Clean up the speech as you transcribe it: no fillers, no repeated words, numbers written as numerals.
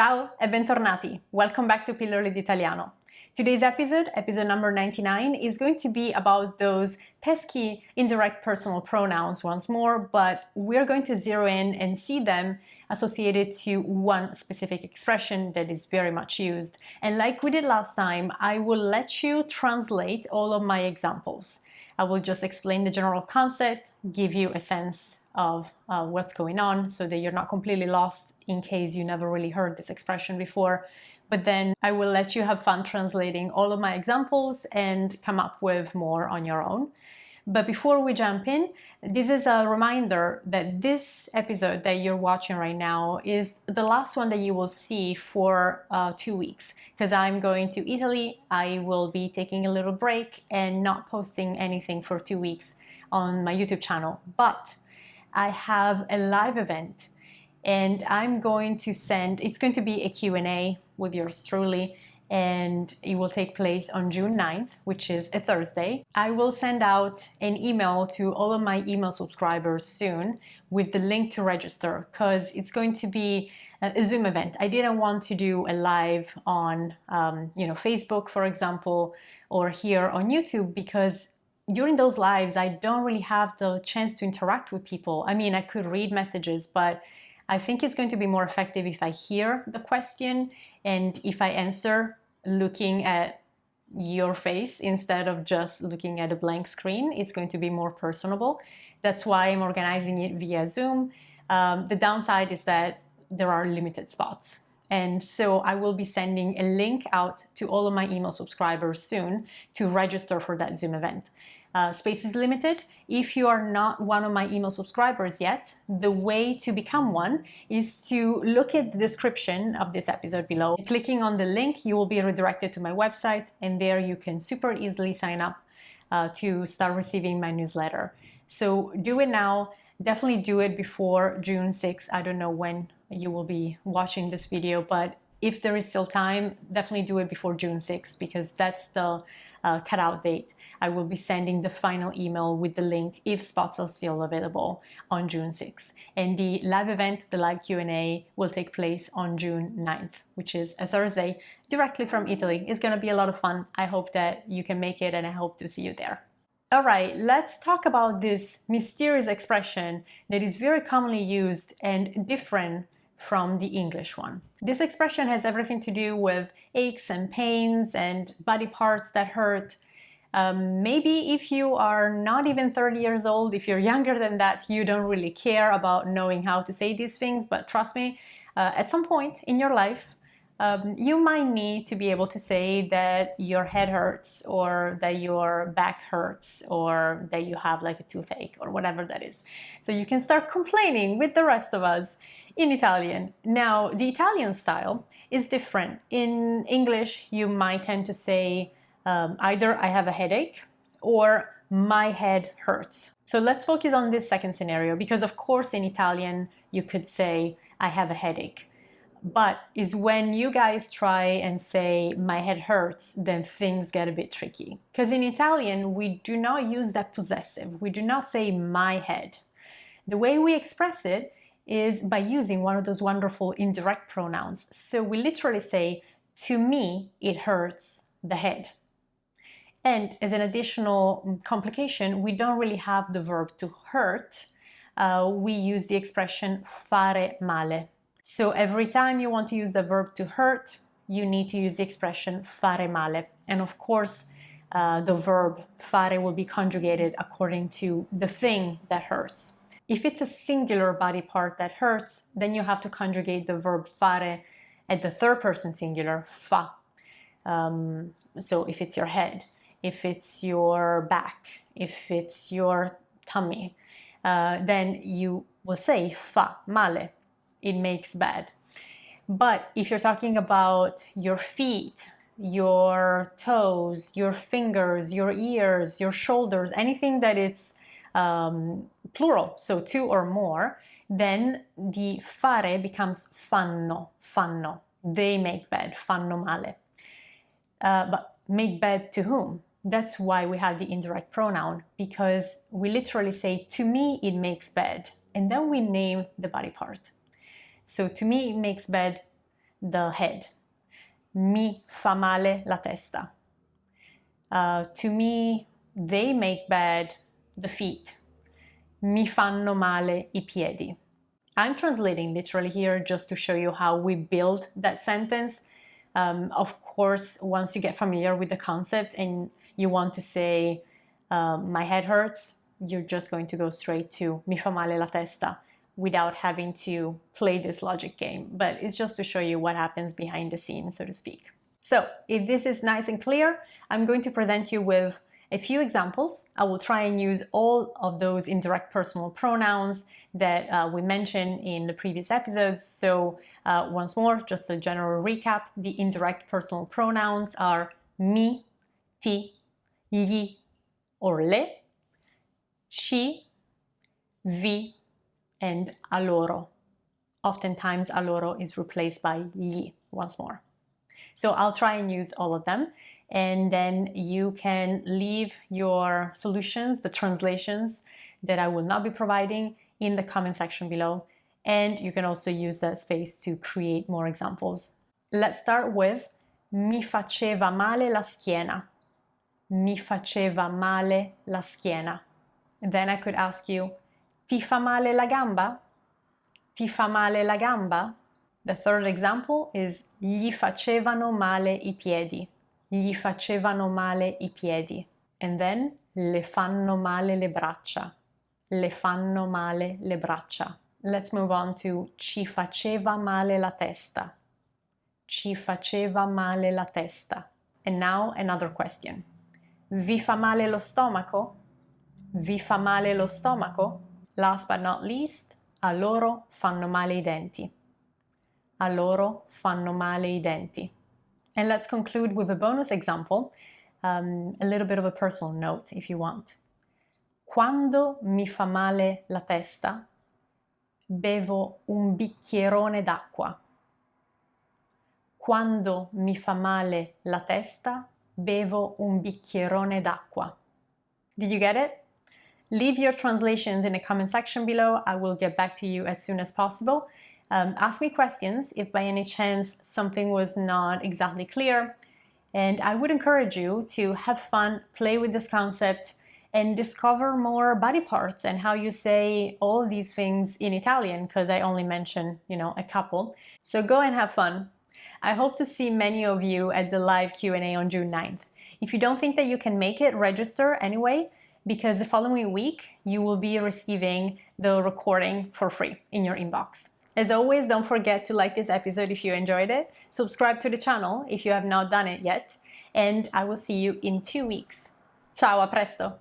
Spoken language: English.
Ciao e bentornati! Welcome back to Pillole D'Italiano. Today's episode number 99, is going to be about those pesky indirect personal pronouns once more, but we're going to zero in and see them associated to one specific expression that is very much used. And like we did last time, I will let you translate all of my examples. I will just explain the general concept, give you a sense of what's going on so that you're not completely lost in case you never really heard this expression before. But then I will let you have fun translating all of my examples and come up with more on your own. But before we jump in, this is a reminder that this episode that you're watching right now is the last one that you will see for 2 weeks, because I'm going to Italy. I will be taking a little break and not posting anything for 2 weeks on my YouTube channel. But I have a live event and I'm going to send, it's going to be a Q&A with yours truly, and it will take place on June 9th, which is a Thursday. I will send out an email to all of my email subscribers soon with the link to register, because it's going to be a Zoom event. I didn't want to do a live on Facebook, for example, or here on YouTube, because during those lives, I don't really have the chance to interact with people. I mean, I could read messages, but I think it's going to be more effective if I hear the question and if I answer looking at your face instead of just looking at a blank screen. It's going to be more personable. That's why I'm organizing it via Zoom. The downside is that there are limited spots. And so I will be sending a link out to all of my email subscribers soon to register for that Zoom event. Space is limited. If you are not one of my email subscribers yet, the way to become one is to look at the description of this episode below. Clicking on the link, you will be redirected to my website, and there you can super easily sign up to start receiving my newsletter. So do it now. Definitely do it before June 6th. I don't know when you will be watching this video, but if there is still time, definitely do it before June 6th, because that's the cutout date. I will be sending the final email with the link if spots are still available on June 6th. And the live event, the live Q&A, will take place on June 9th, which is a Thursday, directly from Italy. It's going to be a lot of fun. I hope that you can make it, and I hope to see you there. All right, let's talk about this mysterious expression that is very commonly used and different from the English one. This expression has everything to do with aches and pains and body parts that hurt. Maybe if you are not even 30 years old, if you're younger than that, you don't really care about knowing how to say these things, but trust me, at some point in your life, you might need to be able to say that your head hurts, or that your back hurts, or that you have like a toothache, or whatever that is. So you can start complaining with the rest of us in Italian. Now, the Italian style is different. In English, you might tend to say either I have a headache or my head hurts. So let's focus on this second scenario, because of course in Italian you could say I have a headache. But is when you guys try and say my head hurts, then things get a bit tricky. Because in Italian we do not use that possessive. We do not say my head. The way we express it is by using one of those wonderful indirect pronouns. So we literally say, to me it hurts the head. And as an additional complication, we don't really have the verb to hurt. We use the expression fare male. So every time you want to use the verb to hurt, you need to use the expression fare male. And of course, the verb fare will be conjugated according to the thing that hurts. If it's a singular body part that hurts, then you have to conjugate the verb fare at the third person singular, fa. So if it's your head, if it's your back, if it's your tummy, then you will say fa male, it makes bad. But if you're talking about your feet, your toes, your fingers, your ears, your shoulders, anything that it's plural, so two or more, then the fare becomes fanno, fanno. They make bad, fanno male. But make bad to whom? That's why we have the indirect pronoun, because we literally say, to me it makes bad, and then we name the body part. So to me it makes bad the head. Mi fa male la testa. To me, they make bad the feet. Mi fanno male I piedi. I'm translating literally here just to show you how we build that sentence. Of course, once you get familiar with the concept and you want to say, my head hurts, you're just going to go straight to mi fa male la testa without having to play this logic game. But it's just to show you what happens behind the scenes, so to speak. So if this is nice and clear, I'm going to present you with a few examples. I will try and use all of those indirect personal pronouns that we mentioned in the previous episodes. So once more, just a general recap, the indirect personal pronouns are mi, ti, gli or le, ci, vi, and a loro. Oftentimes a loro is replaced by gli once more. So I'll try and use all of them, and then you can leave your solutions, the translations that I will not be providing, in the comment section below, and you can also use that space to create more examples. Let's start with mi faceva male la schiena. Mi faceva male la schiena. Then I could ask you, ti fa male la gamba? Ti fa male la gamba? The third example is gli facevano male I piedi. Gli facevano male I piedi. And then le fanno male le braccia. Le fanno male le braccia. Let's move on to ci faceva male la testa. Ci faceva male la testa. And now another question. Vi fa male lo stomaco? Vi fa male lo stomaco? Last but not least, a loro fanno male I denti. A loro fanno male I denti. And let's conclude with a bonus example, a little bit of a personal note if you want. Quando mi fa male la testa, bevo un bicchierone d'acqua. Quando mi fa male la testa, bevo un bicchierone d'acqua. Did you get it? Leave your translations in the comment section below. I will get back to you as soon as possible. Ask me questions if by any chance something was not exactly clear. And I would encourage you to have fun, play with this concept, and discover more body parts and how you say all these things in Italian, because I only mentioned, a couple. So go and have fun. I hope to see many of you at the live Q&A on June 9th. If you don't think that you can make it, register anyway, because the following week you will be receiving the recording for free in your inbox. As always, don't forget to like this episode if you enjoyed it, subscribe to the channel if you have not done it yet, and I will see you in 2 weeks. Ciao, a presto!